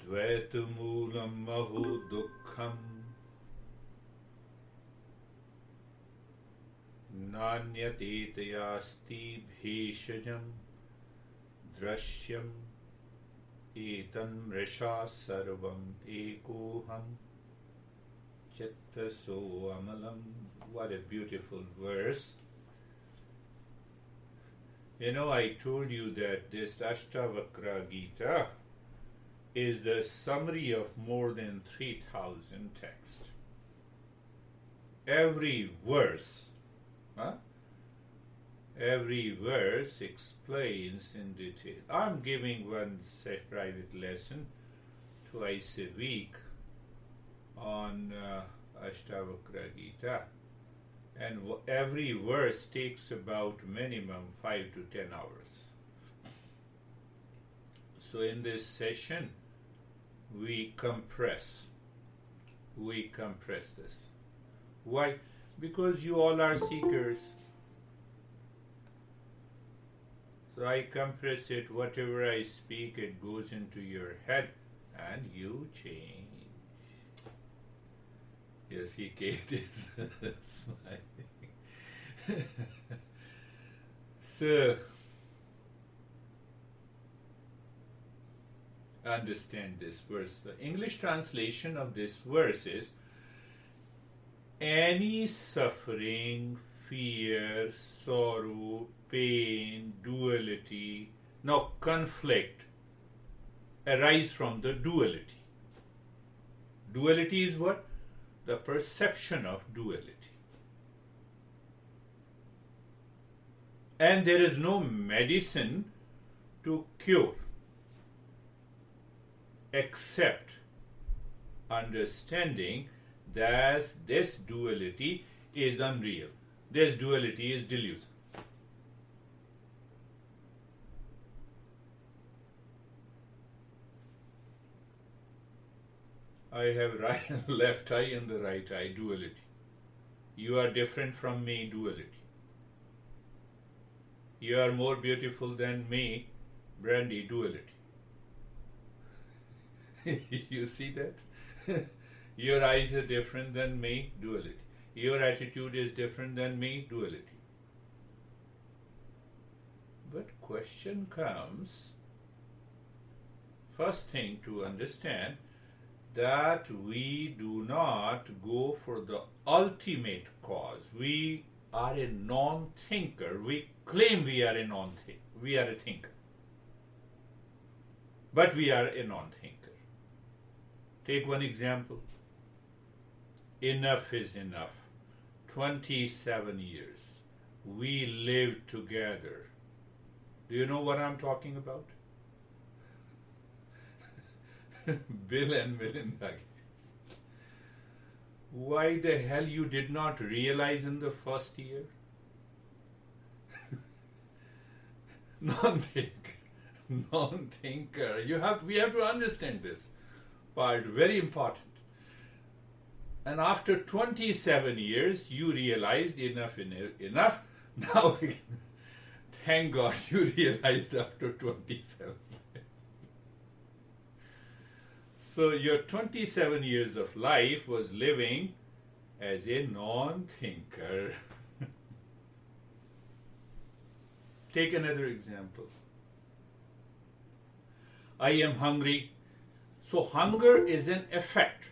Dvaitamulam maho dukkham nanyateyasti bheshajam drashyam etan mrisha sarvam ekoham chittaso amalam. What a beautiful verse. You know, I told you that this Astavakra Gita is the summary of more than 3,000 texts. Every verse explains in detail. I'm giving one private lesson twice a week on Astavakra Gita, and every verse takes about minimum 5 to 10 hours. So in this session, we compress this. Why? Because you all are seekers. So I compress it. Whatever I speak, it goes into your head and you change. You see, Kate is smiling. So, understand this verse. The English translation of this verse is: any suffering, fear, sorrow, pain, duality, conflict arise from the duality. Duality is what? The perception of duality. And there is no medicine to cure except understanding that this duality is unreal. This duality is delusion. I have left eye and the right eye, duality. You are different from me, duality. You are more beautiful than me, Brandy, duality. You see that? Your eyes are different than me, duality. Your attitude is different than me, duality. But question comes, first thing to understand, that we do not go for the ultimate cause. We are a non-thinker. We claim we are a non-thinker. We are a thinker. But we are a non-thinker. Take one example. Enough is enough. 27 years. We lived together. Do you know what I'm talking about? Bill and Melinda Gates. Why the hell you did not realize in the first year? Non-thinker. We have to understand this part, very important. And after 27 years, you realized enough. Now, thank God you realized after 27. So your 27 years of life was living as a non-thinker. Take another example. I am hungry. So hunger is an effect.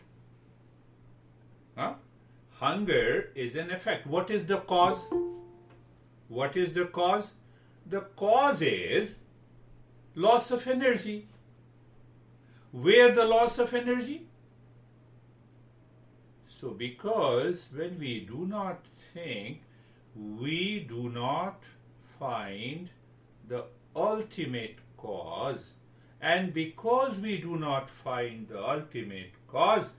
Hunger is an effect. What is the cause? What is the cause? The cause is loss of energy. Where the loss of energy? So because when we do not think, we do not find the ultimate cause. And because we do not find the ultimate cause,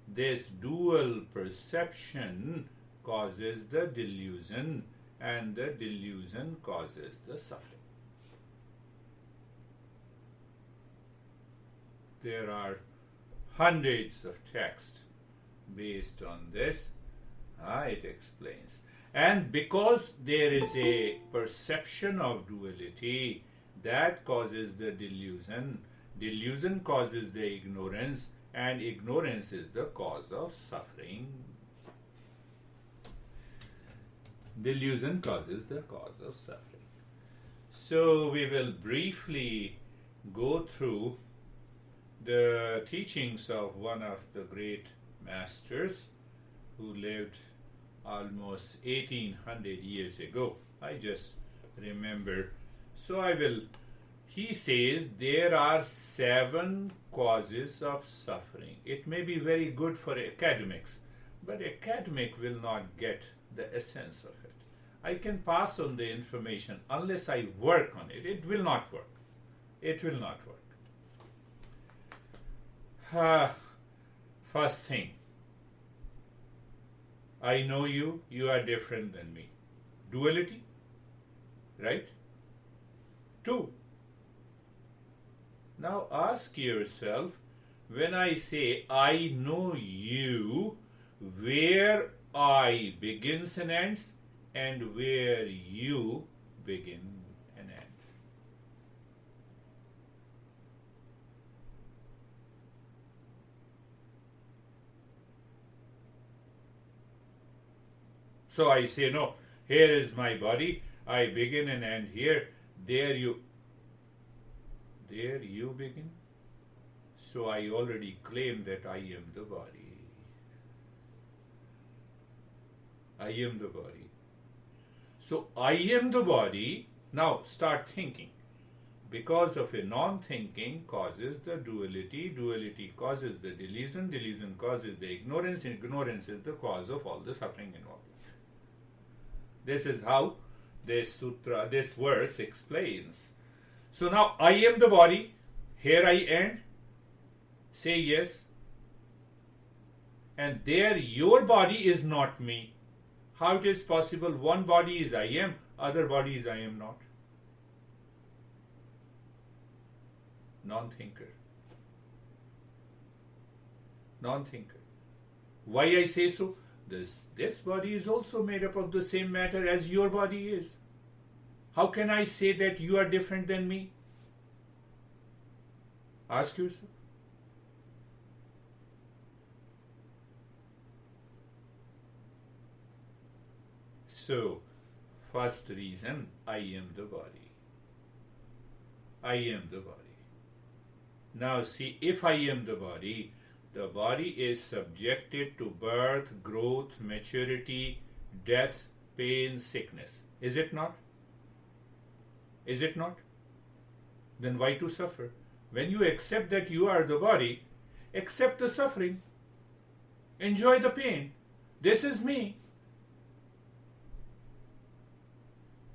this dual perception causes the delusion, and the delusion causes the suffering. There are hundreds of texts based on this. It explains. And because there is a perception of duality, that causes the delusion. Delusion causes the ignorance, and ignorance is the cause of suffering. Delusion causes the cause of suffering. So we will briefly go through the teachings of one of the great masters who lived almost 1800 years ago. I just remember. So he says there are 7 causes of suffering. It may be very good for academics, but academic will not get the essence of it. I can pass on the information. Unless I work on it, it will not work. It will not work. First thing, I know you, you are different than me. Duality, right? 2. Now ask yourself, when I say I know you, where I begins and ends, and where you begin and end. So I say, no, here is my body, I begin and end here, there you begin. So I already claim that I am the body. I am the body. So I am the body. Now start thinking. Because of a non-thinking causes the duality. Duality causes the delusion. Delusion causes the ignorance. Ignorance is the cause of all the suffering involved. This is how this sutra, this verse explains. So now I am the body. Here I end. Say yes. And there your body is not me. How it is possible? One body is I am, other body is I am not. Non-thinker. Non-thinker. Why I say so? This body is also made up of the same matter as your body is. How can I say that you are different than me? Ask yourself. So, first reason, I am the body. I am the body. Now see, if I am the body is subjected to birth, growth, maturity, death, pain, sickness. Is it not? Is it not? Then why to suffer? When you accept that you are the body, accept the suffering. Enjoy the pain. This is me.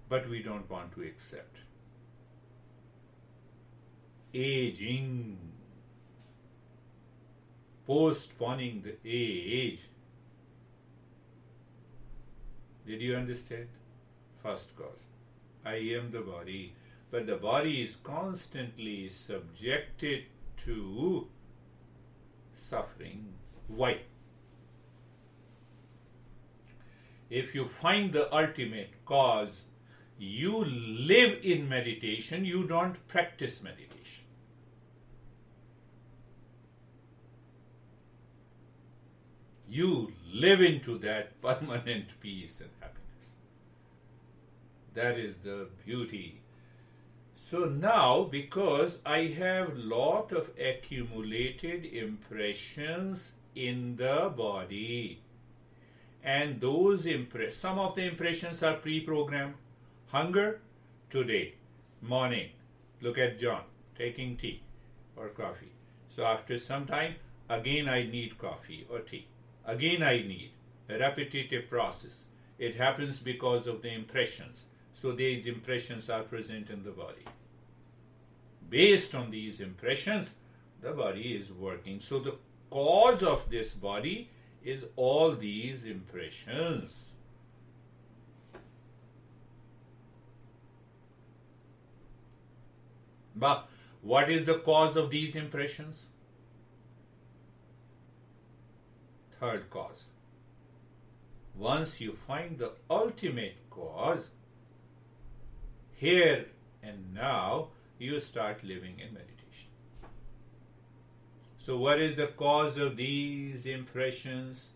But we don't want to accept. Aging. Postponing the age. Did you understand? First cause. I am the body. But the body is constantly subjected to suffering. Why? If you find the ultimate cause, you live in meditation, you don't practice meditation. You live into that permanent peace and happiness. That is the beauty. So now, because I have lot of accumulated impressions in the body, and those some of the impressions are pre-programmed. Hunger, today, morning, look at John, taking tea or coffee. So after some time, again I need coffee or tea. Again I need a repetitive process. It happens because of the impressions. So these impressions are present in the body. Based on these impressions, the body is working. So the cause of this body is all these impressions. But what is the cause of these impressions? Third cause. Once you find the ultimate cause, here and now, you start living in meditation. So what is the cause of these impressions?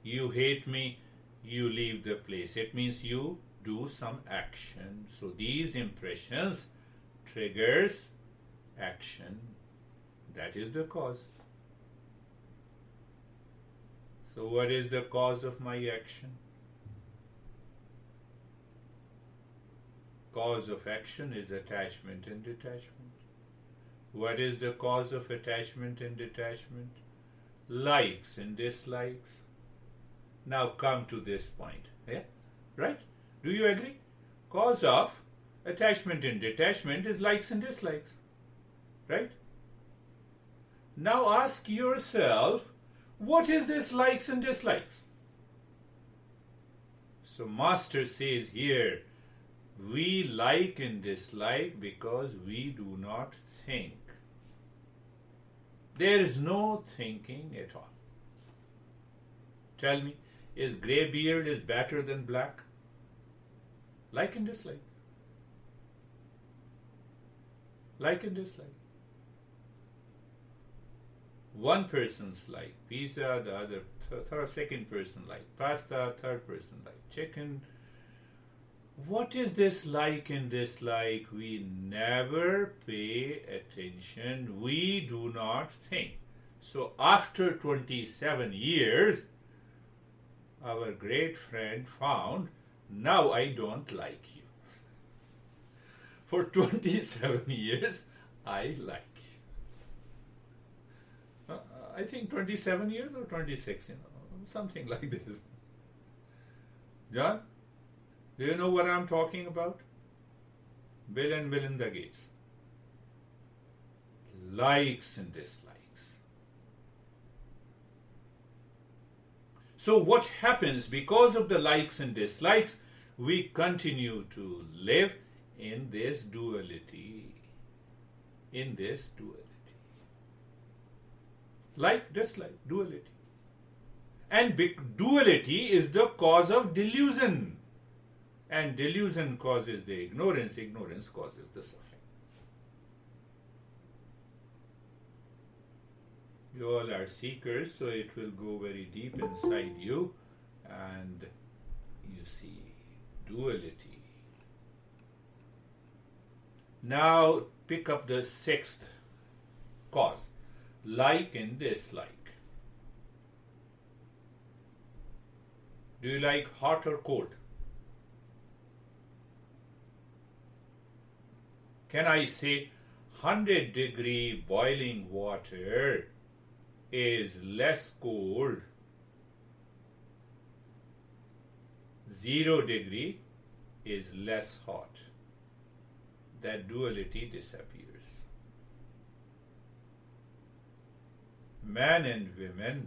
You hate me, you leave the place. It means you do some action. So these impressions triggers action. That is the cause. So what is the cause of my action? Cause of action is attachment and detachment. What is the cause of attachment and detachment? Likes and dislikes. Now come to this point. Yeah? Right? Do you agree? Cause of attachment and detachment is likes and dislikes. Right? Now ask yourself, what is this likes and dislikes? So Master says here, we like and dislike because we do not think. There is no thinking at all. Tell me, is grey beard is better than black? Like and dislike. Like and dislike. One person's like pizza, the other second person like pasta, third person like chicken. What is this like and dislike? We never pay attention. We do not think. So after 27 years, our great friend found, now I don't like you. For 27 years, I like you. I think 27 years or 26, something like this. John? Do you know what I'm talking about? Bill and Melinda Gates. Likes and dislikes. So what happens because of the likes and dislikes? We continue to live in this duality. In this duality. Like, dislike, duality. And duality is the cause of delusion. And delusion causes the ignorance, ignorance causes the suffering. You all are seekers, so it will go very deep inside you, and you see duality. Now pick up the sixth cause, like and dislike. Do you like hot or cold? Can I say 100-degree boiling water is less cold? 0 degree is less hot. That duality disappears. Man and women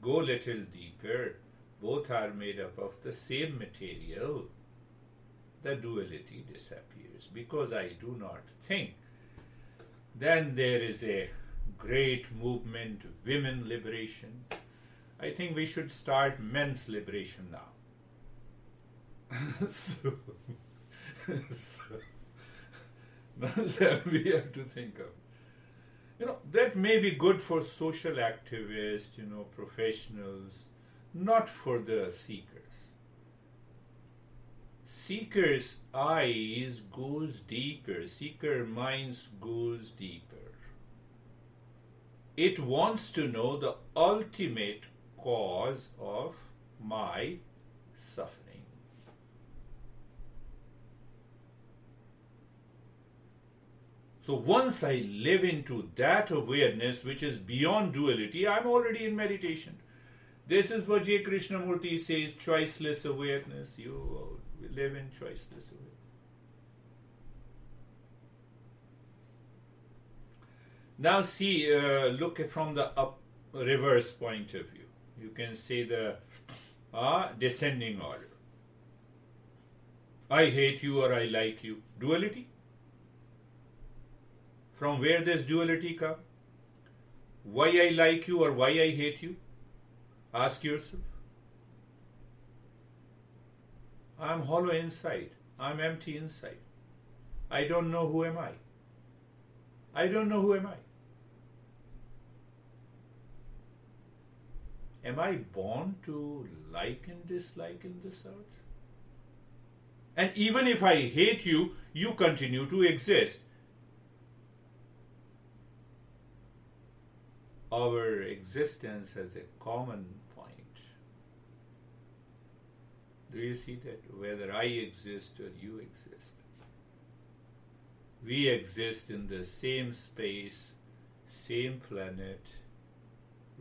go little deeper. Both are made up of the same material. The duality disappears because I do not think. Then there is a great movement, women liberation. I think we should start men's liberation now. so we have to think of. That may be good for social activists, professionals, not for the seekers. Seeker's eyes goes deeper. Seeker minds goes deeper. It wants to know the ultimate cause of my suffering. So once I live into that awareness which is beyond duality, I'm already in meditation. This is what J. Krishnamurti says, choiceless awareness. You live in choiceless awareness. Now see, look at from the reverse point of view. You can say the descending order. I hate you or I like you. Duality. From where does duality come? Why I like you or why I hate you? Ask yourself. I'm hollow inside. I'm empty inside. I don't know who am I. I don't know who am I. Am I born to like and dislike in this earth? And even if I hate you, you continue to exist. Our existence has a common point. Do you see that? Whether I exist or you exist. We exist in the same space, same planet.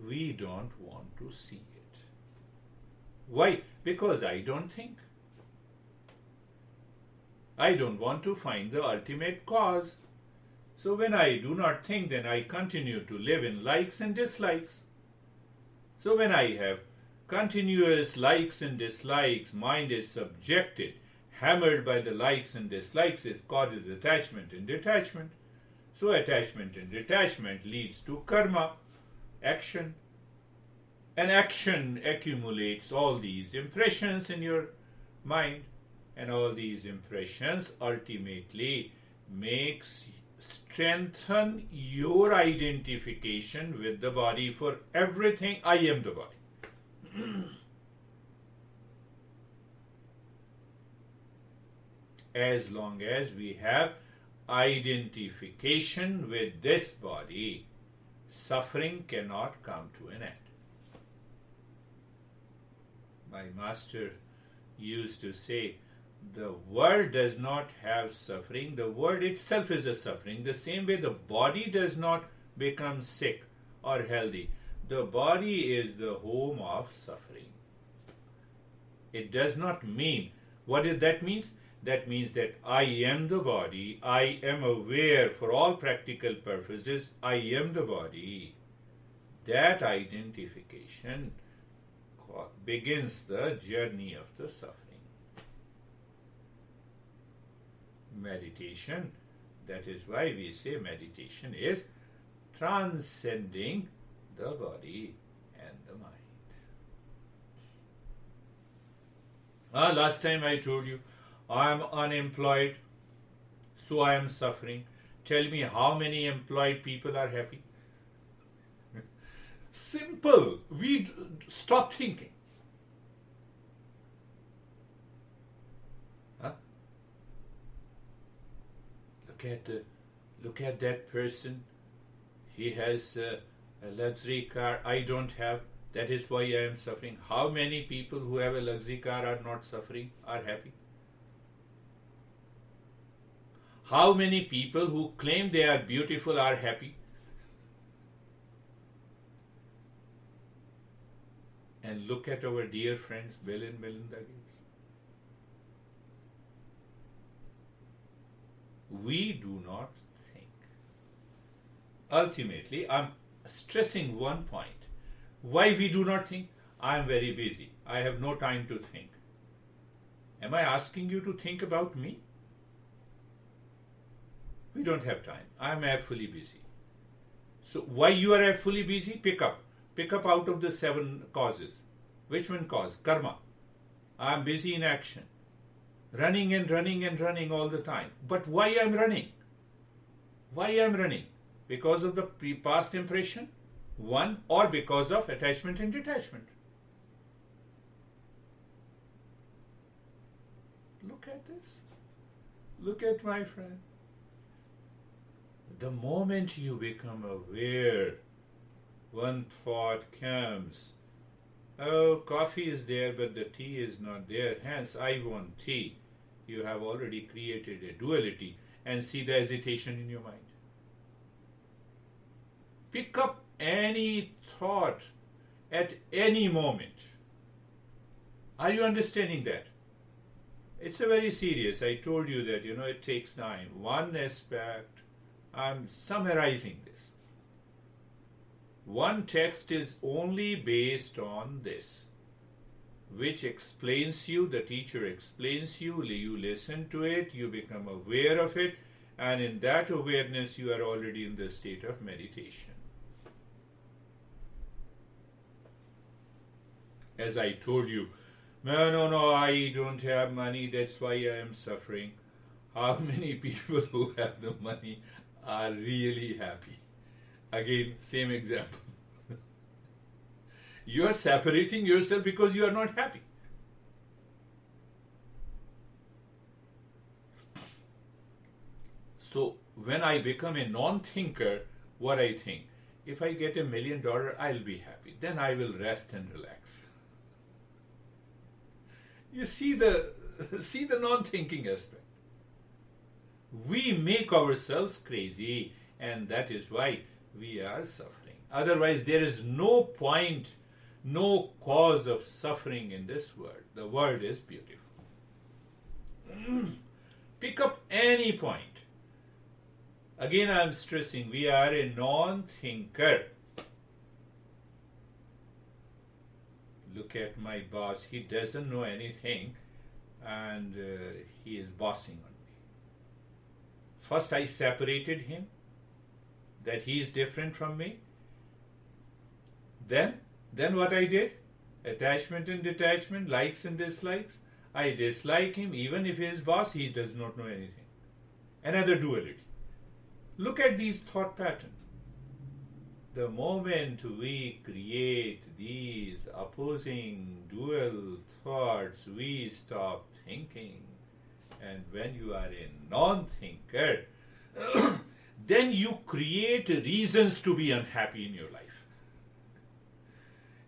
We don't want to see it. Why? Because I don't think. I don't want to find the ultimate cause. So when I do not think, then I continue to live in likes and dislikes. So when I have continuous likes and dislikes, mind is subjected, hammered by the likes and dislikes, it causes attachment and detachment. So attachment and detachment leads to karma, action. And action accumulates all these impressions in your mind. And all these impressions ultimately strengthen your identification with the body. For everything, I am the body. As long as we have identification with this body, suffering cannot come to an end. My master used to say, the world does not have suffering, the world itself is a suffering. The same way the body does not become sick or healthy. The body is the home of suffering. It does not mean, what does that mean? That means that I am the body, I am aware for all practical purposes, I am the body. That identification begins the journey of the suffering. Meditation, that is why we say meditation is transcending the body and the mind. Last time I told you, I am unemployed, so I am suffering. Tell me how many employed people are happy? Simple. Stop thinking. Look at that person. He has a luxury car. I don't have. That is why I am suffering. How many people who have a luxury car are not suffering, are happy? How many people who claim they are beautiful are happy? And look at our dear friends Bill and Melinda Gates. We do not think. Ultimately, I'm stressing one point. Why we do not think? I am very busy. I have no time to think. Am I asking you to think about me? We don't have time. I am fully busy. So why you are fully busy? Pick up. Pick up out of the 7 causes. Which one cause? Karma. I am busy in action. Running and running and running all the time. But why I am running? Why I am running? Because of the past impression? One, or because of attachment and detachment? Look at this. Look at my friend. The moment you become aware, one thought comes. Oh, coffee is there, but the tea is not there. Hence, I want tea. You have already created a duality, and see the hesitation in your mind. Pick up any thought at any moment. Are you understanding that? It's a very serious. I told you that, it takes time. One aspect, I'm summarizing this. One text is only based on this, which explains you, the teacher explains you listen to it, you become aware of it, and in that awareness you are already in the state of meditation. As I told you, no, I don't have money, that's why I am suffering. How many people who have the money are really happy? Again, same example. You are separating yourself because you are not happy. So when I become a non-thinker, what I think, if I get $1 million, I'll be happy. Then I will rest and relax. You see the non-thinking aspect. We make ourselves crazy, and that is why we are suffering. Otherwise, there is no point, no cause of suffering in this world. The world is beautiful. Pick up any point. Again, I am stressing, we are a non-thinker. Look at my boss. He doesn't know anything, and he is bossing on me. First, I separated him, that he is different from me. Then what I did? Attachment and detachment, likes and dislikes. I dislike him, even if he is boss, he does not know anything. Another duality. Look at these thought patterns. The moment we create these opposing dual thoughts, we stop thinking. And when you are a non-thinker, then you create reasons to be unhappy in your life.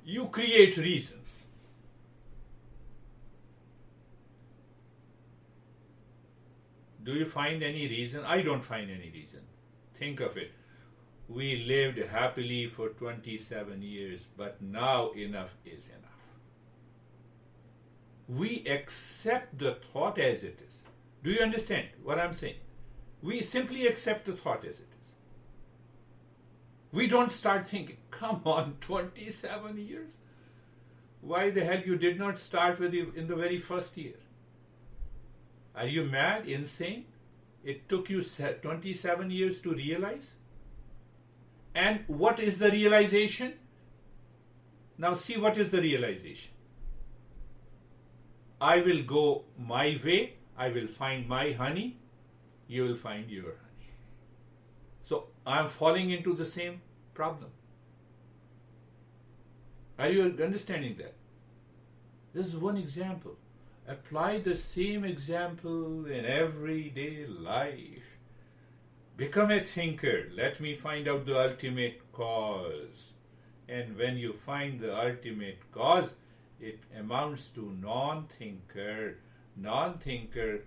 You create reasons. Do you find any reason? I don't find any reason. Think of it. We lived happily for 27 years, but now enough is enough. We accept the thought as it is. Do you understand what I'm saying? We simply accept the thought as it is. We don't start thinking, come on, 27 years? Why the hell you did not start with it in the very first year? Are you mad, insane? It took you 27 years to realize? And what is the realization? Now see what is the realization. I will go my way, I will find my honey, you will find your honey. So I am falling into the same problem. Are you understanding that? This is one example. Apply the same example in everyday life. Become a thinker. Let me find out the ultimate cause. And when you find the ultimate cause, it amounts to non-thinker. Non-thinker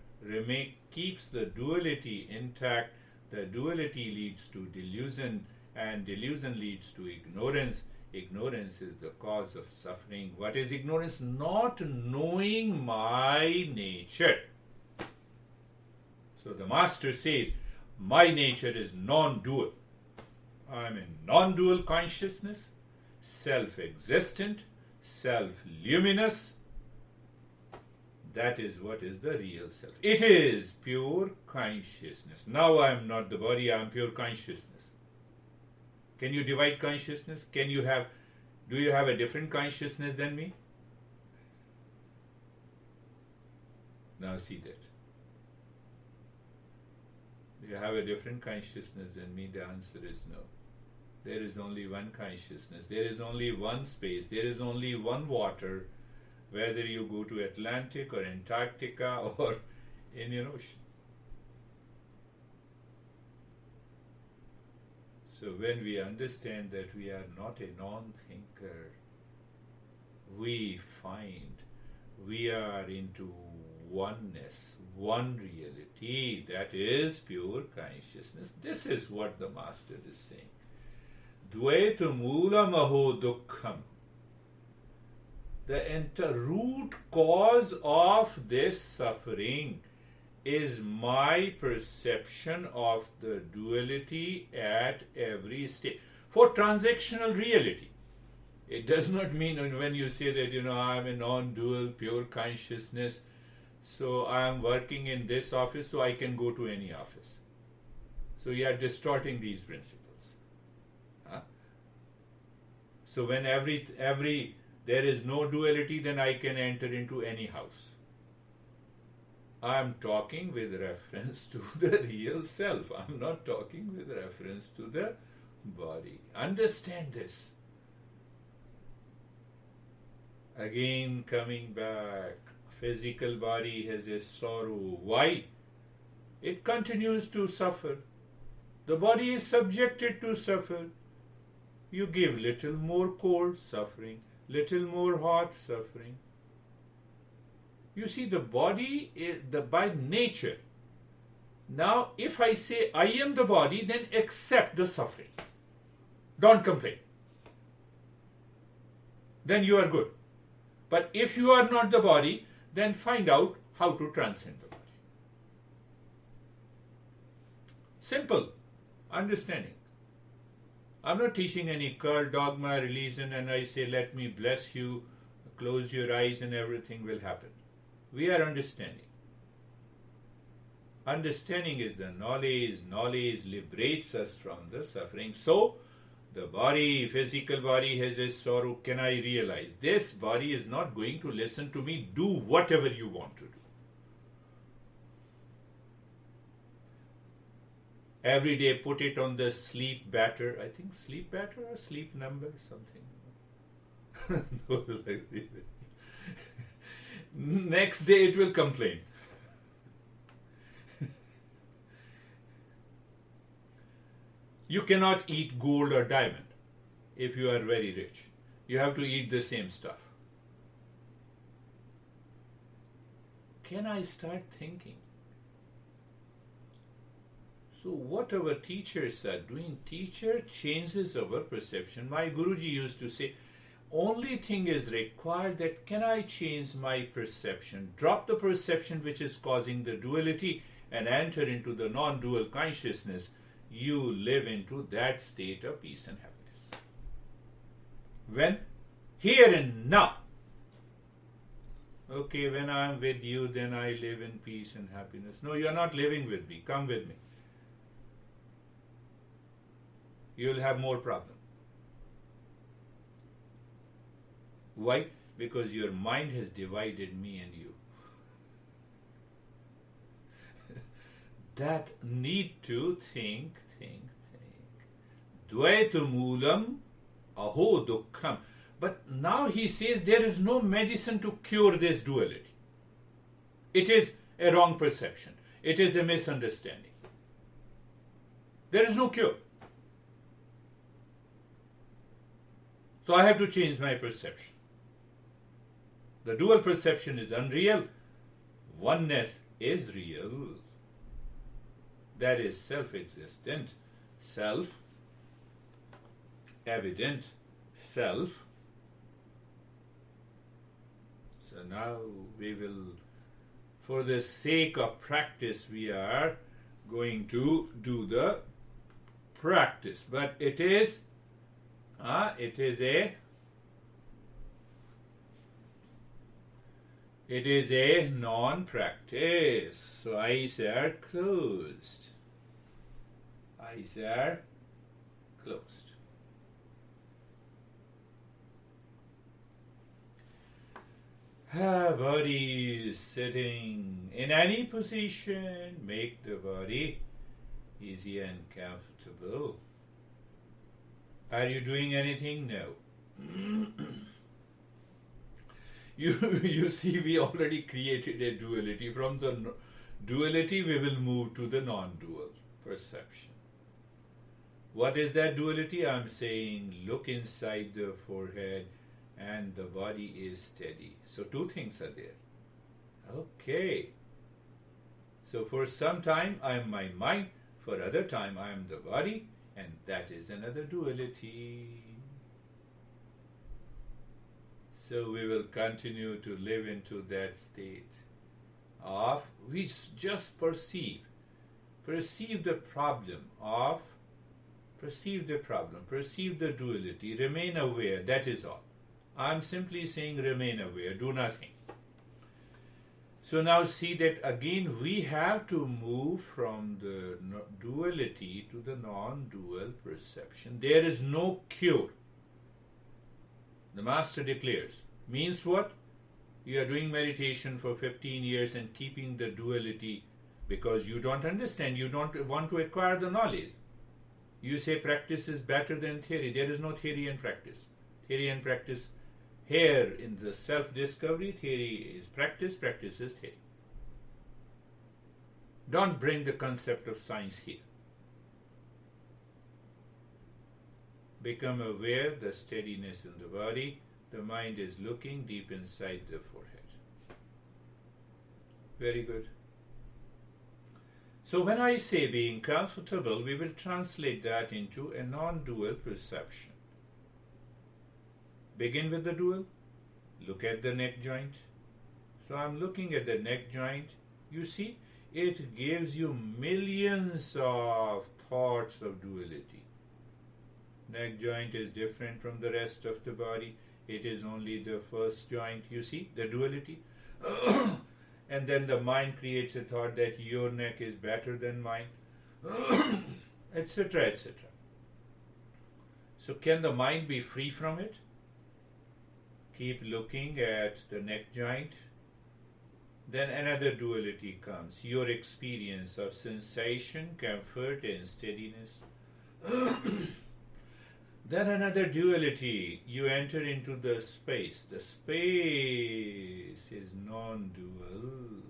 keeps the duality intact. The duality leads to delusion, and delusion leads to ignorance. Ignorance is the cause of suffering. What is ignorance? Not knowing my nature. So the master says, my nature is non-dual. I am a non-dual consciousness, self-existent, self-luminous. That is what is the real self. It is pure consciousness. Now I am not the body, I am pure consciousness. Can you divide consciousness? Do you have a different consciousness than me? Now see that. Do you have a different consciousness than me? The answer is no. There is only one consciousness. There is only one space. There is only one water, whether you go to Atlantic or Antarctica or Indian Ocean. So when we understand that we are not a non-thinker, we find we are into oneness, one reality, that is pure consciousness. This is what the master is saying. Dvaita mula maho dukkham. The root cause of this suffering is my perception of the duality at every stage. For transactional reality, it does not mean when you say that, I am a non-dual, pure consciousness, so I am working in this office, so I can go to any office. So you are distorting these principles. Huh? So when there is no duality, then I can enter into any house. I am talking with reference to the real self. I am not talking with reference to the body. Understand this. Again coming back. Physical body has a sorrow. Why? It continues to suffer. The body is subjected to suffer. You give little more cold, suffering. Little more hot, suffering. You see, the body is by nature. Now, if I say I am the body, then accept the suffering. Don't complain. Then you are good. But if you are not the body, then find out how to transcend the body. Simple understanding. I'm not teaching any cult, dogma, religion, and I say, let me bless you, close your eyes and everything will happen. We are understanding. Understanding is the knowledge. Knowledge liberates us from the suffering. So, the body, physical body has a sorrow. Can I realize this body is not going to listen to me? Do whatever you want to do. Every day put it on the sleep batter. I think sleep batter or sleep number, something. Next day it will complain. You cannot eat gold or diamond if you are very rich. You have to eat the same stuff. Can I start thinking? So what our teachers are doing, teacher changes our perception. My Guruji used to say, only thing is required that can I change my perception? Drop the perception which is causing the duality and enter into the non-dual consciousness. You live into that state of peace and happiness. When? Here and now. Okay, when I am with you, then I live in peace and happiness. No, you are not living with me. Come with me. You will have more problem. Why? Because your mind has divided me and you. That need to think. Dvaita moolam aho dukkham. But now he says there is no medicine to cure this duality. It is a wrong perception. It is a misunderstanding. There is no cure. So I have to change my perception. The dual perception is unreal. Oneness is real. That is self-existent, self-evident, self. So now we will, for the sake of practice, we are going to do the practice. But it is a non-practice. So eyes are closed. Eyes are closed. Body is sitting in any position. Make the body easy and comfortable. Are you doing anything? No. You see, we already created a duality. From the duality, we will move to the non-dual perception. What is that duality? I'm saying look inside the forehead and the body is steady. So two things are there. Okay. So for some time, I am my mind. For other time, I am the body. And that is another duality. So we will continue to live into that state of, we just perceive the problem, perceive the duality, remain aware, that is all. I'm simply saying remain aware, do nothing. So now see that again we have to move from the duality to the non-dual perception. There is no cure. The Master declares. Means what? You are doing meditation for 15 years and keeping the duality because you don't understand, you don't want to acquire the knowledge. You say practice is better than theory. There is no theory and practice. Theory and practice Here in the self-discovery, theory is practice, practice is theory. Don't bring the concept of science here. Become aware the steadiness in the body. The mind is looking deep inside the forehead. Very good. So when I say being comfortable, we will translate that into a non-dual perception. Begin with the dual. Look at the neck joint. So I'm looking at the neck joint. You see, it gives you millions of thoughts of duality. Neck joint is different from the rest of the body. It is only the first joint. You see the duality? And then the mind creates a thought that your neck is better than mine, etc., etc. So can the mind be free from it? Keep looking at the neck joint. Then another duality comes, your experience of sensation, comfort, and steadiness. Then another duality, you enter into the space. The space is non-dual.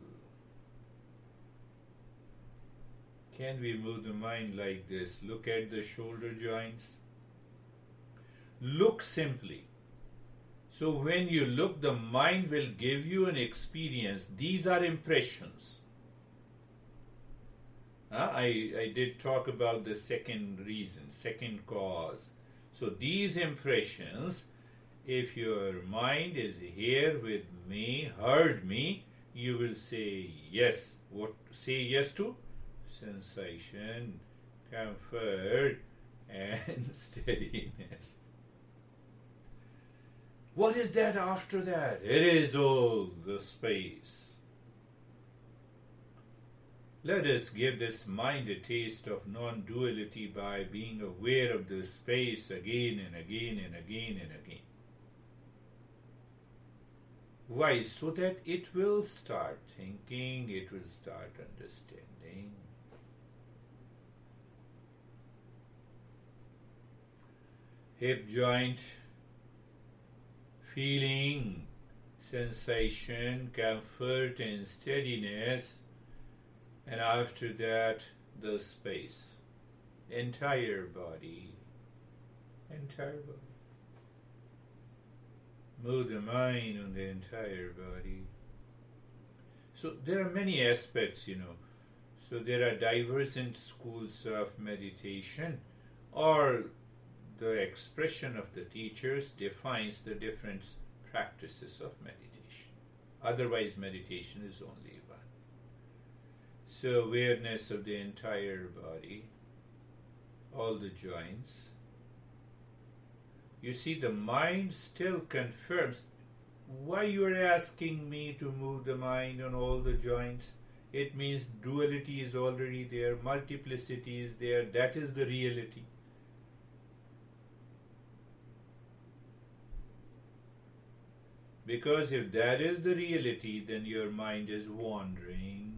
Can we move the mind like this? Look at the shoulder joints. Look simply. So when you look, the mind will give you an experience. These are impressions. I did talk about the second reason, second cause. So these impressions, if your mind is here with me, heard me, you will say yes. What say yes to? Sensation, comfort, and steadiness. What is that after that? It is all the space. Let us give this mind a taste of non-duality by being aware of the space again and again and again and again. Why? So that it will start thinking, it will start understanding. Hip joint, feeling, sensation, comfort, and steadiness. And after that, the space. Entire body. Entire body. Move the mind on the entire body. So there are many aspects, So there are divergent schools of meditation, or the expression of the teachers defines the different practices of meditation. Otherwise, meditation is only one. So awareness of the entire body, all the joints. You see, the mind still confirms. Why you are asking me to move the mind on all the joints? It means duality is already there, multiplicity is there, that is the reality. Because if that is the reality, then your mind is wandering.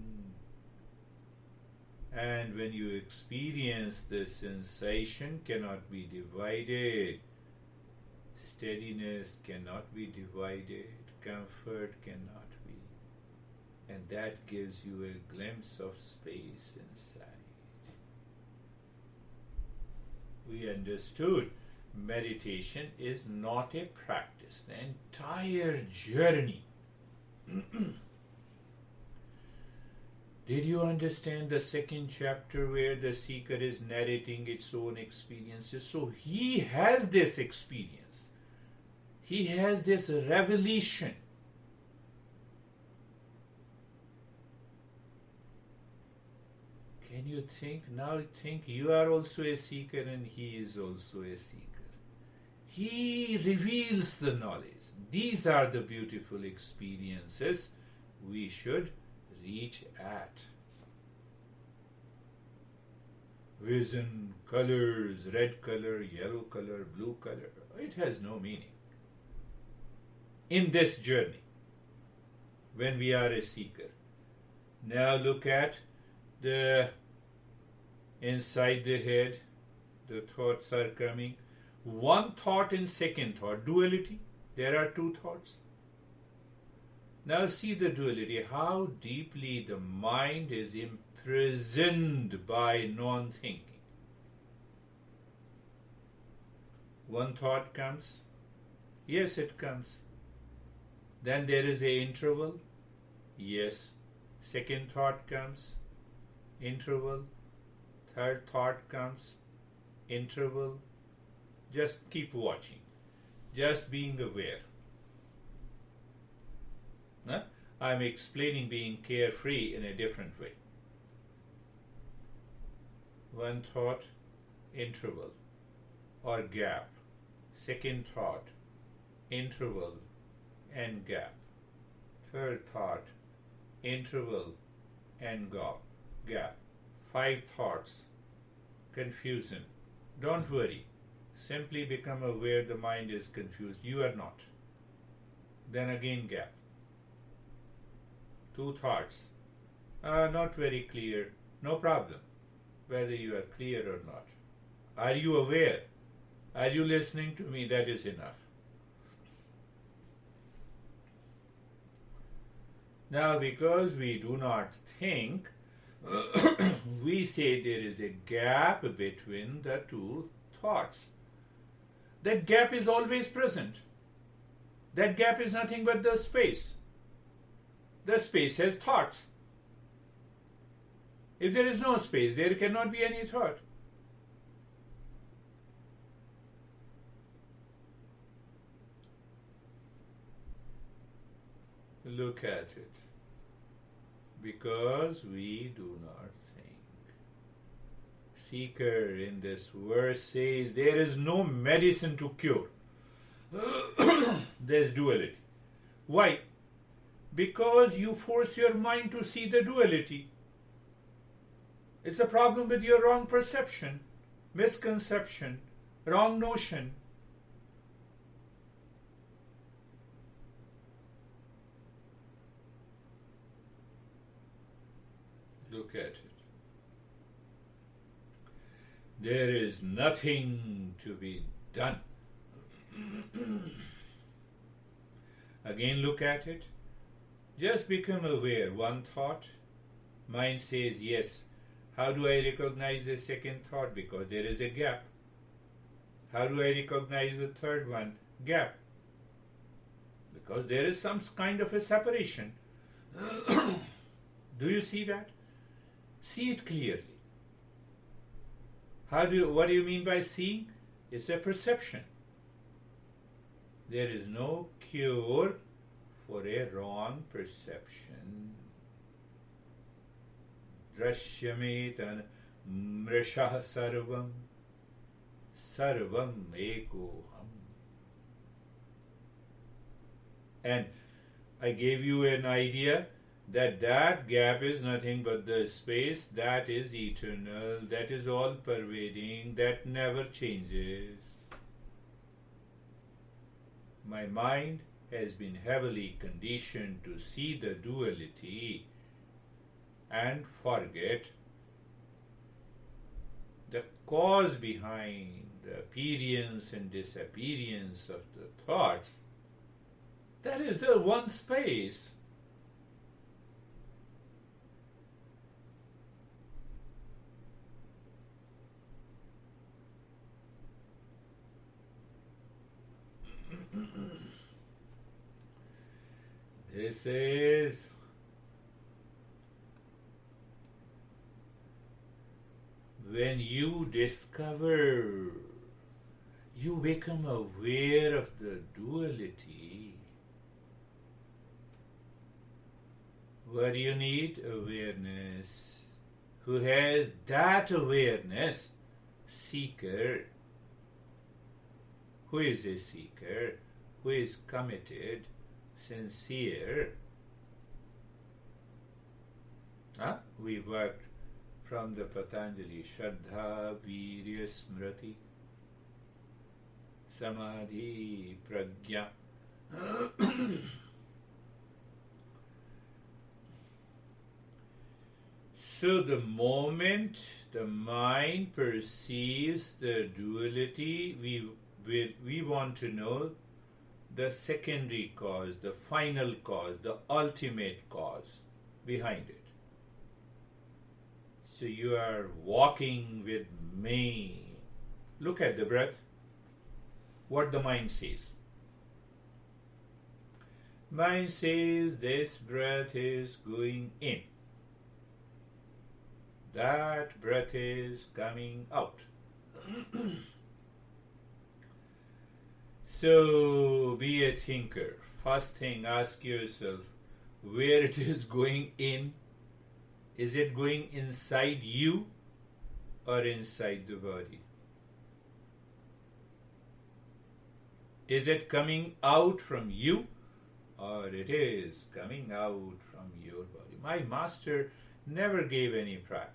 And when you experience the sensation cannot be divided, steadiness cannot be divided, comfort cannot be. And that gives you a glimpse of space inside. We understood meditation is not a practice, the entire journey. Did you understand the second chapter where the seeker is narrating its own experiences? So he has this experience. He has this revelation. Can you think? Now think you are also a seeker and he is also a seeker. He reveals the knowledge. These are the beautiful experiences we should reach at. Vision, colors, red color, yellow color, blue color, it has no meaning. In this journey, when we are a seeker. Now look at the inside the head, the thoughts are coming. One thought and second thought, duality. There are two thoughts. Now see the duality, how deeply the mind is imprisoned by non-thinking. One thought comes, yes, it comes. Then there is an interval, yes. Second thought comes, interval. Third thought comes, interval. Just keep watching, just being aware. I'm explaining being carefree in a different way. One thought, interval or gap. Second thought, interval and gap. Third thought, interval and gap. 5 thoughts, confusion. Don't worry. Simply become aware the mind is confused. You are not. Then again gap. 2 thoughts. Not very clear. No problem. Whether you are clear or not. Are you aware? Are you listening to me? That is enough. Now, because we do not think, we say there is a gap between the 2 thoughts. That gap is always present. That gap is nothing but the space. The space has thoughts. If there is no space, there cannot be any thought. Look at it. Because we do not think. Seeker in this verse says there is no medicine to cure. There is duality. Why? Because you force your mind to see the duality. It's a problem with your wrong perception, misconception, wrong notion. Look at it. There is nothing to be done. Again, look at it. Just become aware. One thought, mind says yes. How do I recognize the second thought? Because there is a gap. How do I recognize the third one? Gap. Because there is some kind of a separation. Do you see that? See it clearly. What do you mean by seeing? It's a perception. There is no cure for a wrong perception. Drashyametan mrishah sarvam ekoham. And I gave you an idea that gap is nothing but the space that is eternal, that is all pervading, that never changes. My mind has been heavily conditioned to see the duality and forget the cause behind the appearance and disappearance of the thoughts. That is the one space. This is when you discover, you become aware of the duality. What do you need? Awareness. Who has that awareness? Seeker. Who is a seeker? Who is committed? Sincere. We worked from the Patanjali Shraddha, Virya, Smriti, Samadhi, Prajna. So the moment the mind perceives the duality, we want to know the secondary cause, the final cause, the ultimate cause behind it. So you are walking with me. Look at the breath. What the mind says. Mind says this breath is going in. That breath is coming out. So be a thinker. First thing, ask yourself where it is going in. Is it going inside you or inside the body? Is it coming out from you or it is coming out from your body? My master never gave any practice.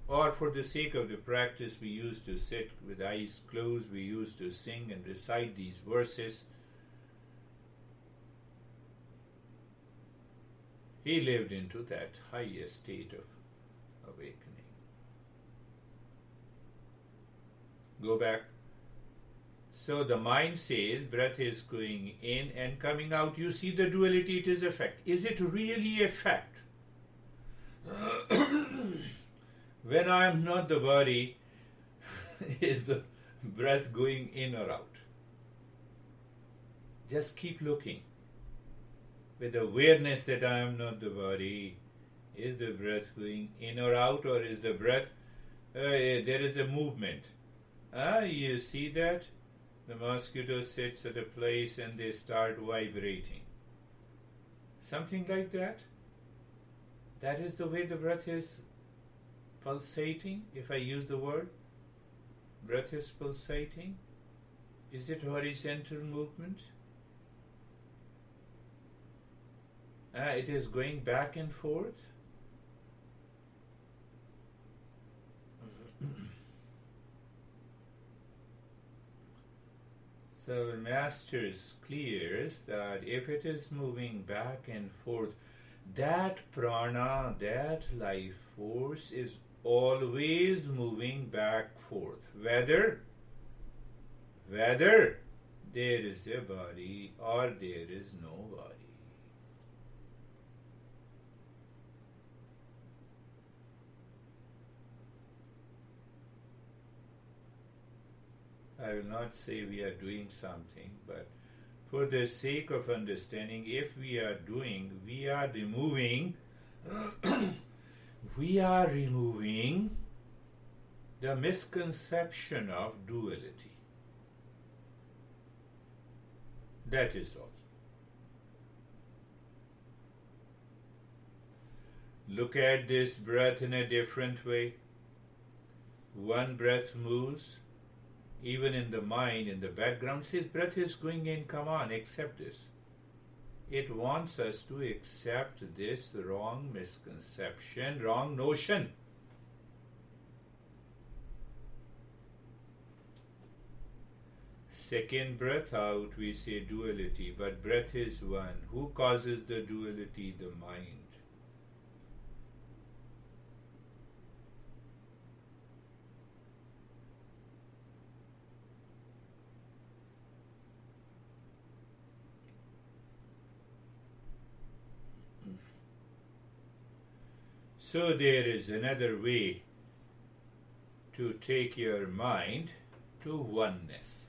Or for the sake of the practice, we used to sit with eyes closed, we used to sing and recite these verses. He lived into that highest state of awakening. Go back. So the mind says breath is going in and coming out. You see the duality, it is effect. Is it really effect? When I am not the body, is the breath going in or out? Just keep looking. With awareness that I am not the body, is the breath going in or out, or is the breath, there is a movement. You see that? The mosquito sits at a place and they start vibrating. Something like that. That is the way the breath is pulsating, if I use the word. Breath is pulsating. Is it horizontal movement? It is going back and forth. So Master clears that if it is moving back and forth, that prana, that life force is always moving back forth. Whether there is a body or there is no body. I will not say we are doing something, but for the sake of understanding, if we are doing, we are removing the misconception of duality. That is all. Look at this breath in a different way. One breath moves. Even in the mind, in the background, says breath is going in, come on, accept this. It wants us to accept this wrong misconception, wrong notion. Second breath out, we say duality, but breath is one. Who causes the duality? The mind. So there is another way to take your mind to oneness.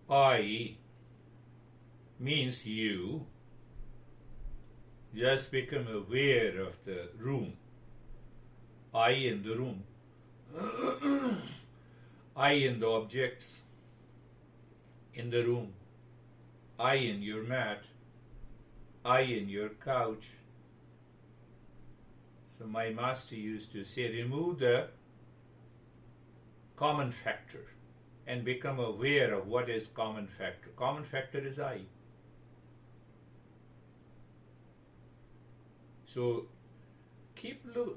I means you. Just become aware of the room. I in the room. I in the objects in the room. I in your mat. I in your couch. So my master used to say, remove the common factor and become aware of what is common factor. Common factor is I. So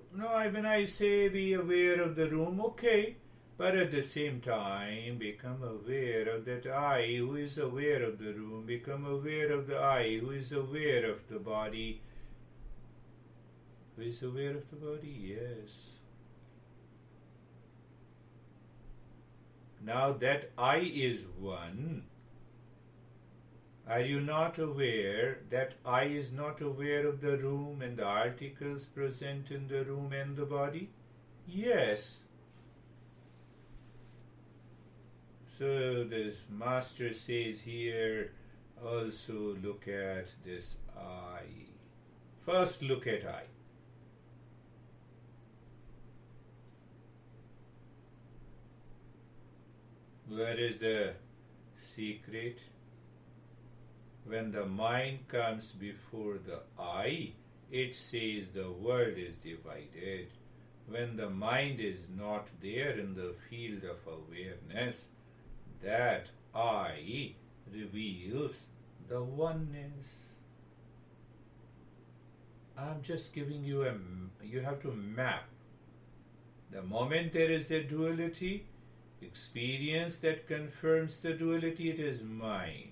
when I say be aware of the room, okay, But at the same time, become aware of that I who is aware of the room, become aware of the I who is aware of the body. Who is aware of the body? Yes. Now that I is one, are you not aware that I is not aware of the room and the articles present in the room and the body? Yes. So this master says here, also look at this I. First look at I. Where is the secret? When the mind comes before the I, it says the world is divided. When the mind is not there in the field of awareness, that I reveals the oneness. I'm just giving you you have to map. The moment there is the duality, experience that confirms the duality, it is mind.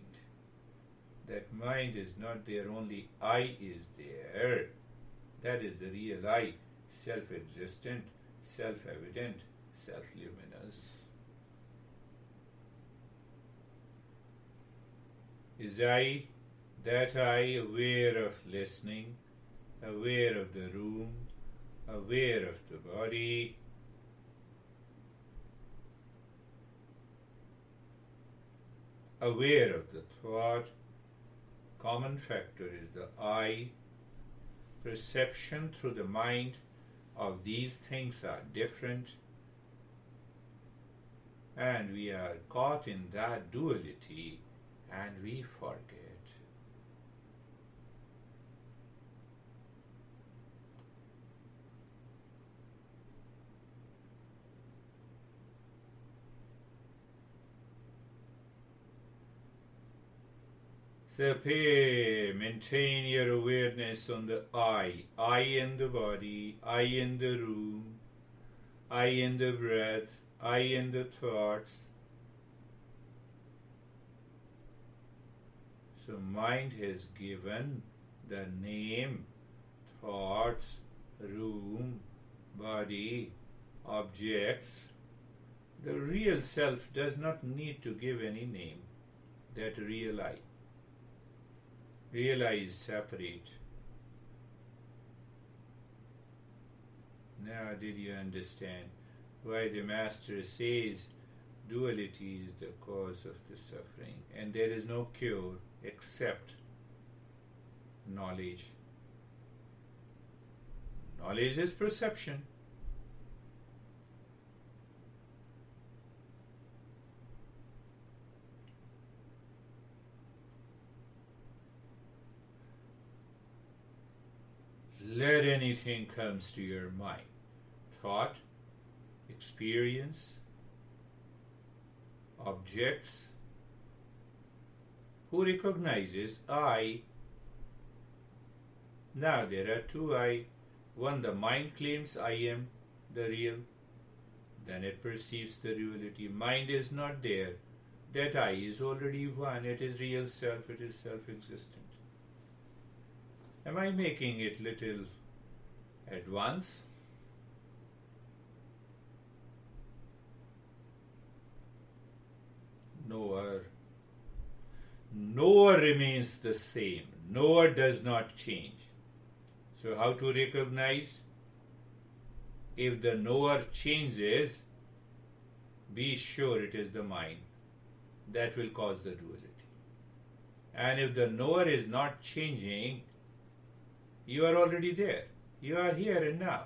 That mind is not there, only I is there. That is the real I, self-existent, self-evident, self-luminous. Is I, that I, aware of listening, aware of the room, aware of the body, aware of the thought. Common factor is the I. Perception through the mind of these things are different, and we are caught in that duality and we forget. So maintain your awareness on the I in the body, I in the room, I in the breath, I in the thoughts. So mind has given the name, thoughts, room, body, objects. The real self does not need to give any name, that real I. Real I is separate. Now did you understand why the Master says duality is the cause of the suffering and there is no cure except knowledge? Knowledge is perception. Let anything comes to your mind. Thought, experience, objects. Who recognizes I? Now there are two I. One, the mind claims I am the real. Then it perceives the duality. Mind is not there. That I is already one. It is real self. It is self-existent. Am I making it little advanced? Knower. Knower remains the same. Knower does not change. So how to recognize? If the knower changes, be sure it is the mind. That will cause the duality. And if the knower is not changing, you are already there. You are here and now.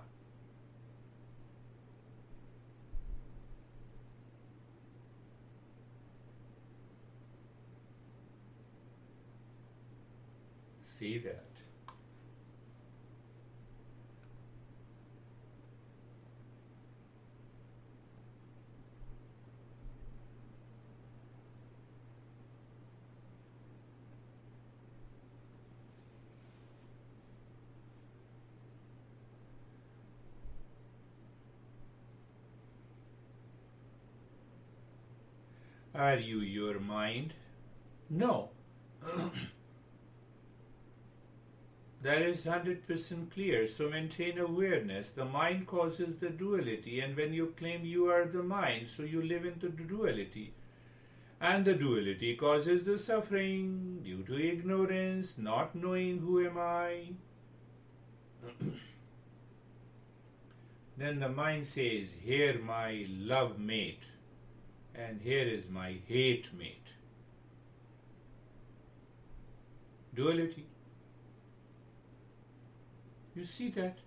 See that. Are you your mind? No. That is 100% clear. So maintain awareness. The mind causes the duality, and when you claim you are the mind, so you live into the duality. And the duality causes the suffering due to ignorance, not knowing who am I. Then the mind says, here my love mate, and here is my hate mate. Duality. You see that?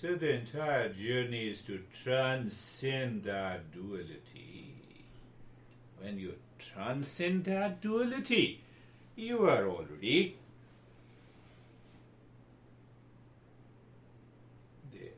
So the entire journey is to transcend that duality. When you transcend that duality, you are already there.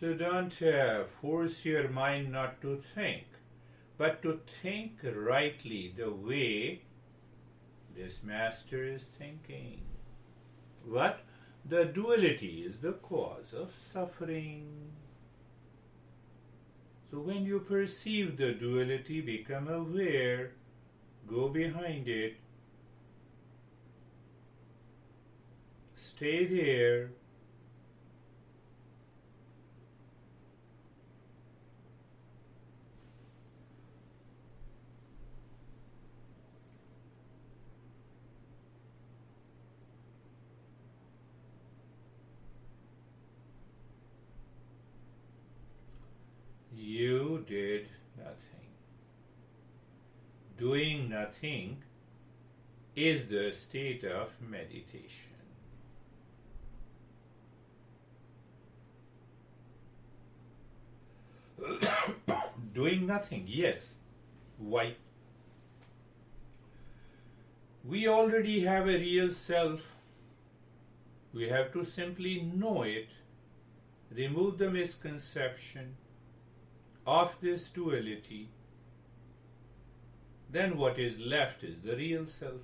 So don't force your mind not to think, but to think rightly the way this master is thinking. What? The duality is the cause of suffering. So when you perceive the duality, become aware, go behind it, stay there. You did nothing. Doing nothing is the state of meditation. Doing nothing, yes. Why? We already have a real self. We have to simply know it, remove the misconception of this duality. Then what is left is the real self.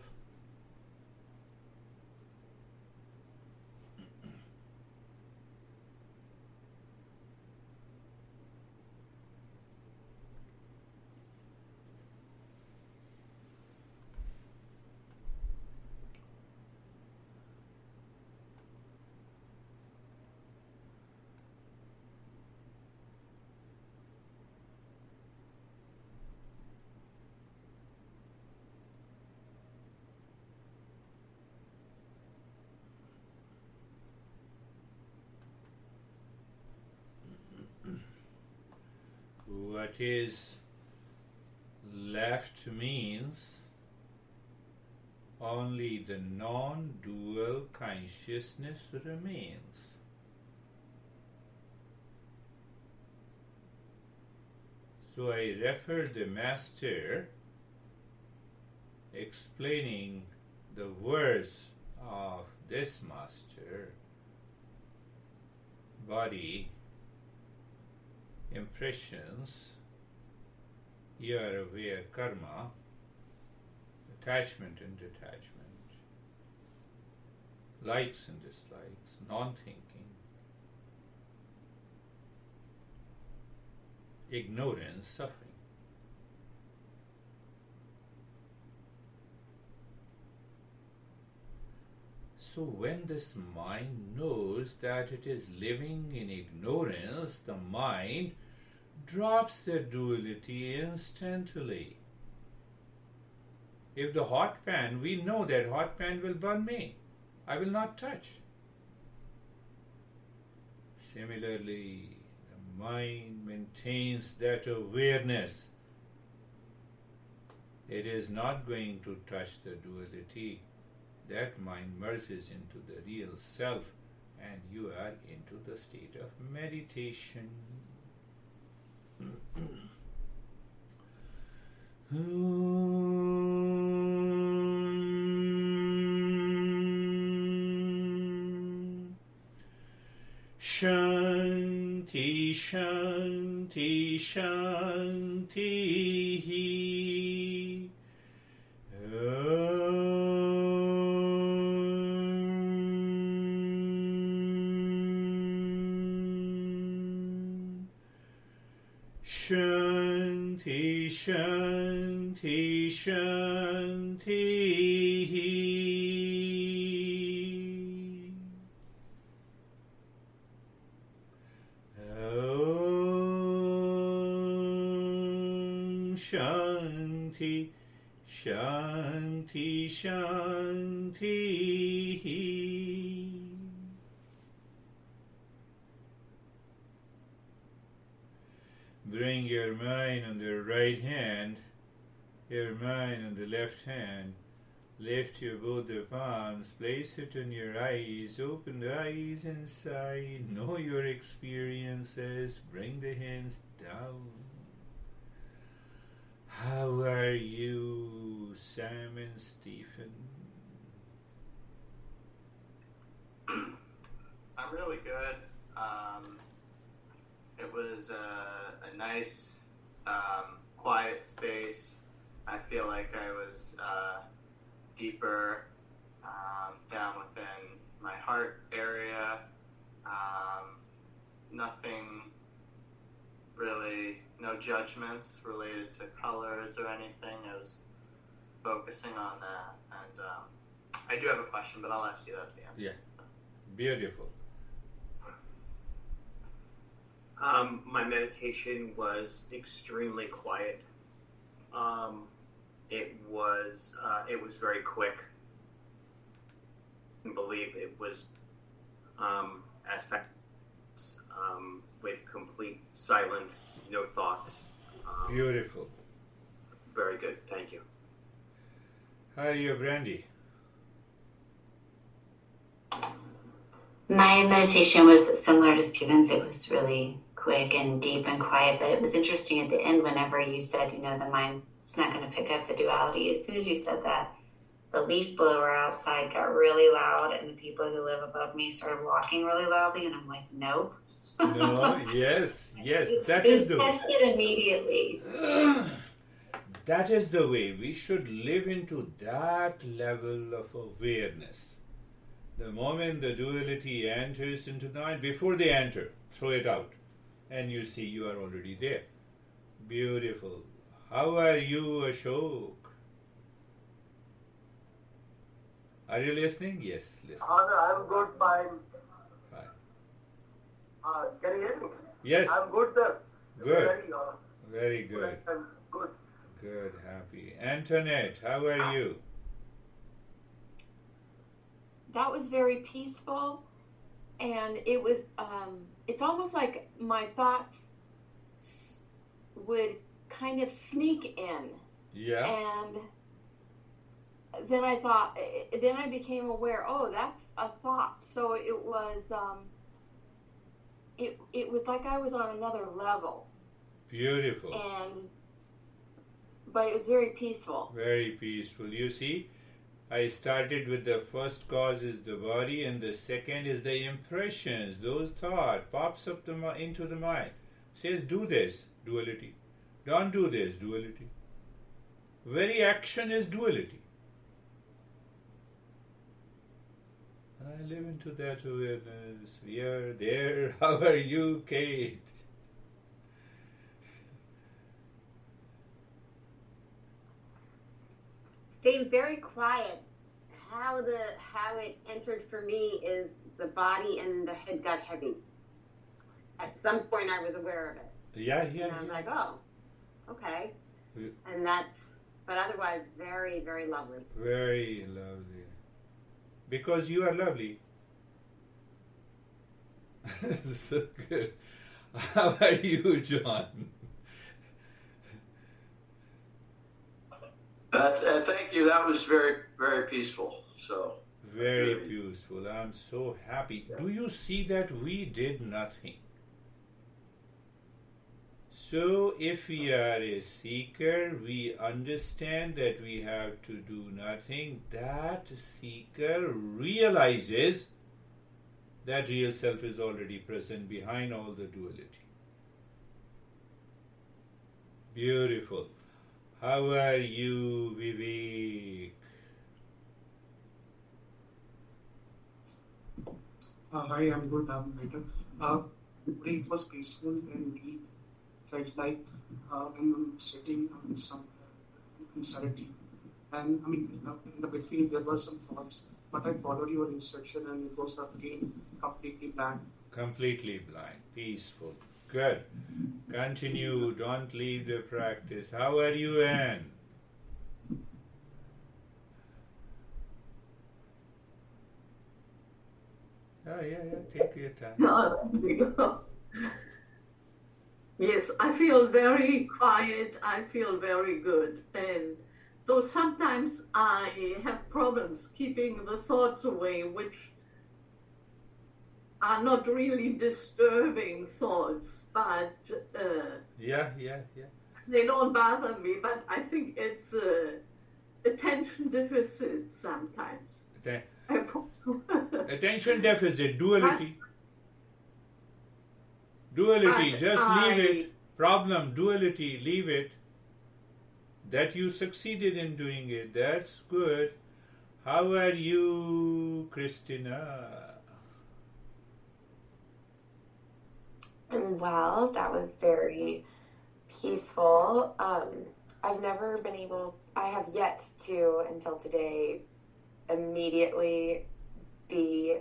What is left means only the non-dual consciousness remains. So I refer the master explaining the words of this master, body, impressions, you are aware, karma, attachment and detachment, likes and dislikes, non-thinking, ignorance, suffering. So when this mind knows that it is living in ignorance, the mind drops the duality instantly. If the hot pan, we know that hot pan will burn me. I will not touch. Similarly, the mind maintains that awareness. It is not going to touch the duality. That mind merges into the real self, and you are into the state of meditation. Shanti, Shanti, Shanti. Shanti, Shanti, Shanti. Om Shanti, Shanti, Shanti. Bring your mind on the right hand, your mind on the left hand. Lift your both the palms, place it on your eyes, open the eyes inside, know your experiences, bring the hands down. How are you, Sam and Stephen? I'm really good. It was a nice, quiet space. I feel like I was deeper down within my heart area. Nothing really, no judgments related to colors or anything. I was focusing on that. And I do have a question, but I'll ask you that at the end. Yeah, beautiful. My meditation was extremely quiet. It was very quick. I believe it was as fast with complete silence, no thoughts. Beautiful. Very good. Thank you. How are you, Brandy? My meditation was similar to Stephen's. It was really quick and deep and quiet, but it was interesting at the end whenever you said, the mind's not going to pick up the duality. As soon as you said that, the leaf blower outside got really loud and the people who live above me started walking really loudly, and I'm like, nope. No, yes, that it is was the tested immediately. That is the way we should live into that level of awareness. The moment the duality enters into the mind, before they enter, throw it out. And you see you are already there. Beautiful. How are you, Ashok? Are you listening? Yes, listen. I'm good, fine. Fine. Can you hear me? Yes. I'm good, sir. Good. Very good. I'm good. Good, happy. Antoinette, how are you? That was very peaceful, and it was it's almost like my thoughts would kind of sneak in. Yeah. And then I thought, then I became aware, oh, that's a thought. So it was it was like I was on another level. Beautiful. But it was very peaceful. Very peaceful. You see, I started with the first cause is the body, and the second is the impressions. Those thoughts pops up into the mind. Says, do this, duality. Don't do this, duality. Very action is duality. I live into that awareness. We are there. How are you, Kate? Stayed very quiet. How it entered for me is the body and the head got heavy. At some point, I was aware of it. Yeah. And I was like, oh, okay. And but otherwise, very, very lovely. Very lovely. Because you are lovely. So good. How are you, John? Thank you. That was very, very peaceful. So very peaceful. I'm so happy. Do you see that we did nothing? So, if we are a seeker, we understand that we have to do nothing. That seeker realizes that real self is already present behind all the duality. Beautiful. How are you, Vivek? Hi, I'm good. I'm better. Today it was peaceful and deep. Felt like when I'm sitting on some inside a deep. And I mean, in the between there were some thoughts, but I followed your instruction and it was again completely blank. Completely blind, peaceful. Good. Continue. Don't leave the practice. How are you, Anne? Yeah. Take your time. Yes, I feel very quiet. I feel very good. And though sometimes I have problems keeping the thoughts away, which are not really disturbing thoughts, but Yeah. they don't bother me. But I think it's attention deficit sometimes. Attention deficit, duality. Duality, just leave it. Problem, duality, leave it. That you succeeded in doing it, that's good. How are you, Christina? Well, that was very peaceful. I have yet to, until today, immediately be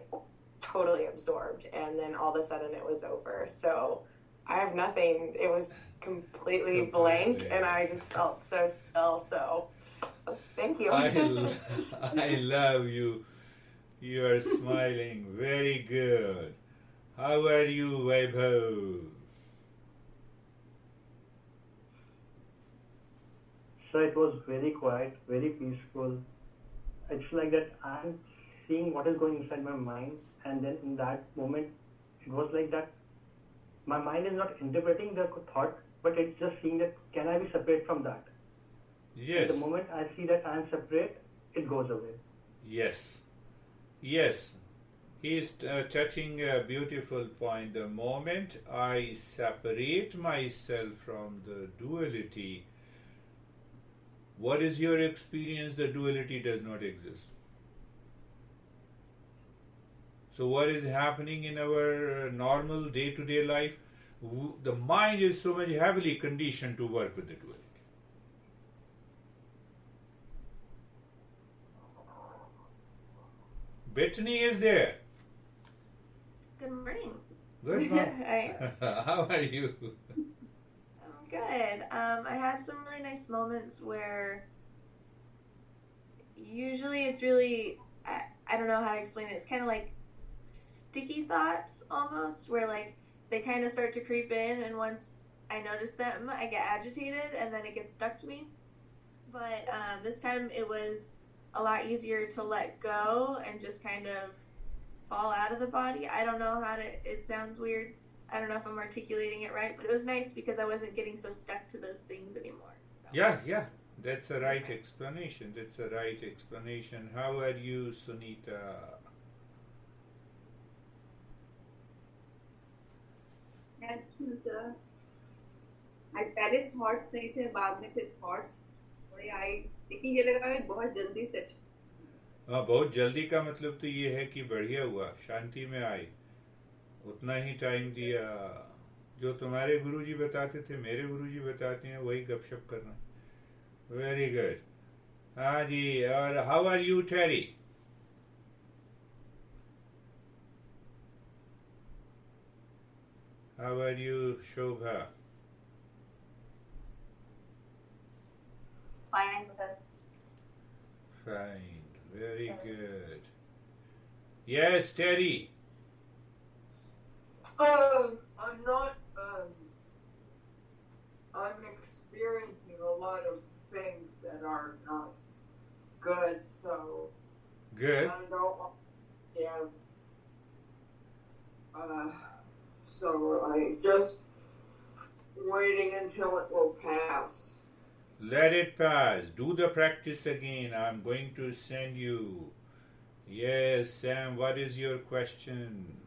totally absorbed, and then all of a sudden it was over. So I have nothing. It was completely blank, and I just felt so still. So thank you. I love you. You are smiling. Very good. How are you, Vaibhav? So it was very quiet, very peaceful. It's like that I'm seeing what is going inside my mind, and then in that moment, it was like that my mind is not interpreting the thought, but it's just seeing that can I be separate from that? Yes. The moment I see that I am separate, it goes away. Yes. He is touching a beautiful point. The moment I separate myself from the duality, what is your experience? The duality does not exist. So what is happening in our normal day-to-day life? The mind is so much heavily conditioned to work with the duality. Bethany is there. Good morning. Good morning. Hi. How are you? I'm good. I had some really nice moments where usually it's really, I don't know how to explain it. It's kind of like sticky thoughts almost, where like they kind of start to creep in, and once I notice them, I get agitated and then it gets stuck to me. But this time it was a lot easier to let go and just kind of fall out of the body. I don't know how to, it sounds weird. I don't know if I'm articulating it right, but it was nice because I wasn't getting so stuck to those things anymore. So. Yeah. That's a right explanation. How are you, Sunita? Sir पहले thoughts नहीं थे, बाद में फिर thoughts थोड़े आए, लेकिन ये लगा कि बहुत जल्दी सेट। हाँ, बहुत जल्दी का मतलब तो ये है कि बढ़िया हुआ, शांति में आए, उतना ही टाइम दिया। जो तुम्हारे गुरुजी बताते थे, मेरे गुरुजी बताते हैं, वही गपशप करना। Very good. हाँ जी, और how are you, Terry? How are you, Shobha? Fine, sir. Fine, very good. Yes, Terry. I'm not. I'm experiencing a lot of things that are not good. So. Good. I don't. Yeah. So I just waiting until it will pass. Let it pass. Do the practice again. I'm going to send you. Yes, Sam, what is your question?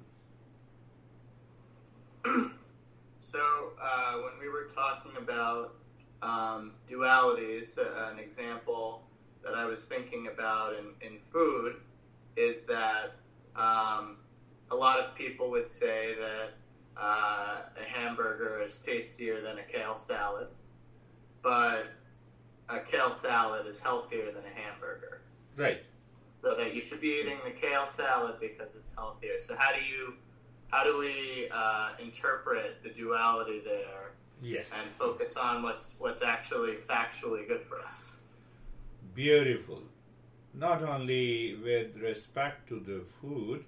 So, when we were talking about dualities, an example that I was thinking about in food is that a lot of people would say that a hamburger is tastier than a kale salad, but a kale salad is healthier than a hamburger. Right. So that you should be eating the kale salad because it's healthier. So how do we interpret the duality there? Yes. And focus on what's actually factually good for us? Beautiful. Not only with respect to the food,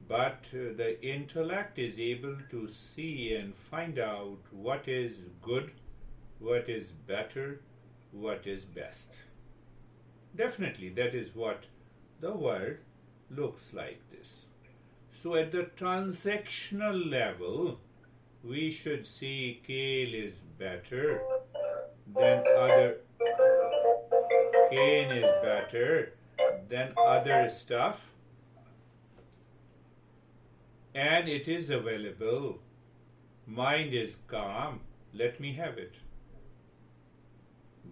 but the intellect is able to see and find out what is good, what is better, what is best. Definitely, that is what the world looks like this. So at the transactional level, we should see kale is better than other, cane is better than other stuff, and it is available. Mind is calm, let me have it.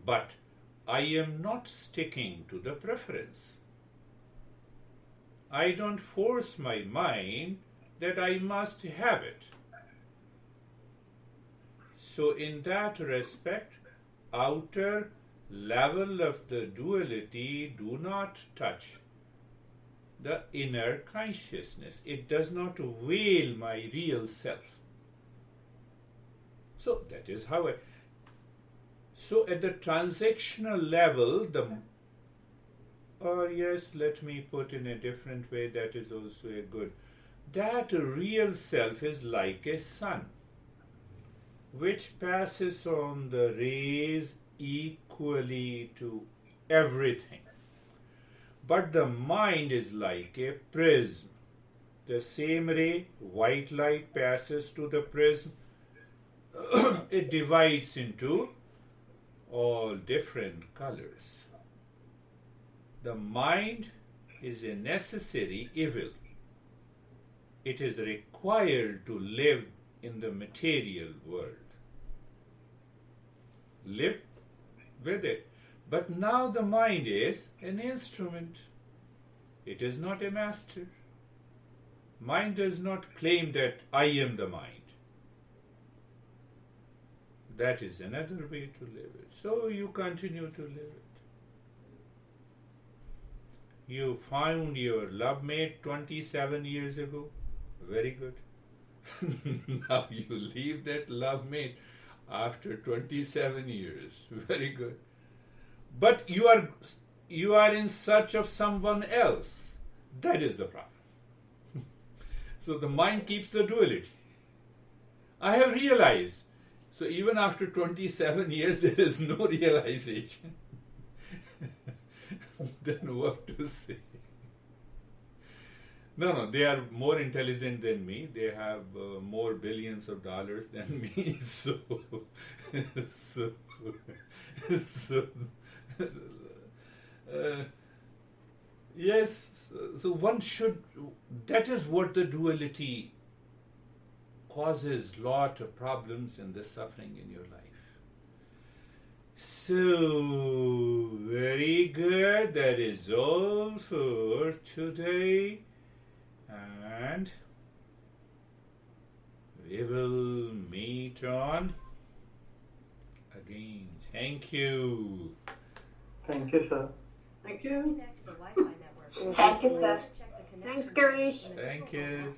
But I am not sticking to the preference. I don't force my mind that I must have it. So in that respect, outer level of the duality do not touch the inner consciousness. It does not veil my real self. So that is how I... So at the transactional level, yes, let me put in a different way, that is also a good. That real self is like a sun, which passes on the rays equally to everything. But the mind is like a prism. The same ray, white light, passes to the prism. It divides into all different colors. The mind is a necessary evil. It is required to live in the material world. Live with it. But now the mind is an instrument. It is not a master. Mind does not claim that I am the mind. That is another way to live it. So you continue to live it. You found your love mate 27 years ago. Very good. Now you leave that love mate after 27 years. Very good. But you are in search of someone else. That is the problem. So the mind keeps the duality. I have realized. So even after 27 years, there is no realization. Then what to say? No, they are more intelligent than me. They have more billions of dollars than me. Yes, so one should, that is what the duality causes lot of problems and the suffering in your life. So, very good. That is all for today. And we will meet on again. Thank you. Thank you, sir. Thank you. Thank you, sir. Thanks, Girish. Thank you.